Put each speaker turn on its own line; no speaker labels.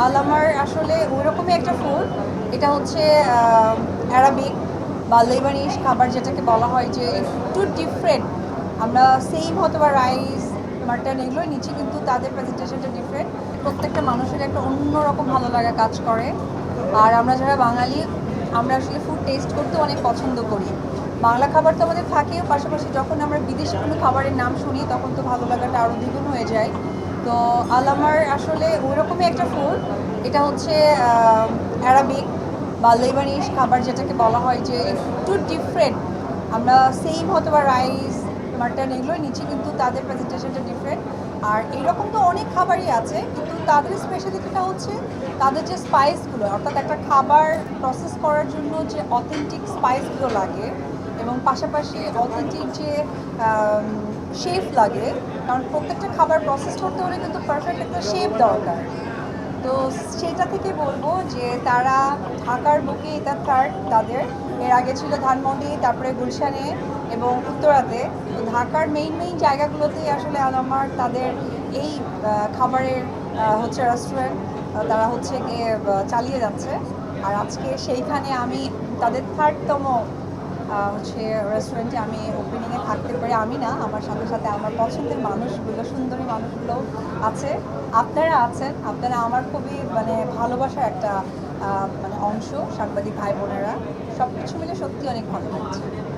আলামার আসলে ওইরকমই একটা ফুড। এটা হচ্ছে অ্যারাবিক বা লেবানিজ খাবার, যেটাকে বলা হয় যে একটু ডিফারেন্ট। আমরা সেম হয়তো বা রাইস, মাটন এগুলোই নিচ্ছি, কিন্তু তাদের প্রেজেন্টেশনটা ডিফারেন্ট। প্রত্যেকটা মানুষের একটা অন্যরকম ভালো লাগা কাজ করে। আর আমরা যারা বাঙালি, আমরা আসলে ফুড টেস্ট করতে অনেক পছন্দ করি। বাংলা খাবার তো আমাদের থাকেও, পাশাপাশি যখন আমরা বিদেশি কোনো খাবারের নাম শুনি তখন তো ভালো লাগাটা আরও দ্বিগুণ হয়ে যায়। তো আলামার আসলে ওইরকমই একটা ফুড। এটা হচ্ছে অ্যারাবিক বা লেবানিজ খাবার, যেটাকে বলা হয় যে একটু ডিফারেন্ট। আমরা সেম হয়তো বা রাইস, মাটন এগুলোই নিচ্ছি, কিন্তু তাদের প্রেজেন্টেশনটা ডিফারেন্ট। আর এইরকম তো অনেক খাবারই আছে, কিন্তু তাদের স্পেশালিটিটা হচ্ছে তাদের যে স্পাইসগুলো, অর্থাৎ একটা খাবার প্রসেস করার জন্য যে অথেন্টিক স্পাইসগুলো লাগে, এবং পাশাপাশি অথেন্টিক যে শেফ লাগে। কারণ প্রত্যেকটা খাবার প্রসেস করতে হলে কিন্তু পারফেক্ট একটা শেপ দরকার। তো সেটা থেকে বলবো যে তারা ঢাকার বুকে এটা থার্ড তাদের। এর আগে ছিল ধানমন্ডি, তারপরে গুলশানে এবং উত্তরাতে। তো ঢাকার মেইন মেইন জায়গাগুলোতেই আসলে আলামার তাদের এই খাবারের হচ্ছে রেস্টুরেন্ট তারা হচ্ছে গিয়ে চালিয়ে যাচ্ছে। আর আজকে সেইখানে আমি তাদের থার্ডতম হচ্ছে রেস্টুরেন্টে আমি ওপেনিংয়ে থাকতে পারি। আমি না, আমার সাথে সাথে আমার পছন্দের মানুষগুলো, সুন্দরী মানুষগুলো আছে। আপনারা আছেন, আপনারা আমার খুবই মানে ভালোবাসার একটা মানে অংশ। সাংবাদিক ভাই বোনেরা, সব কিছু মিলে সত্যি অনেক ভালো লাগছে।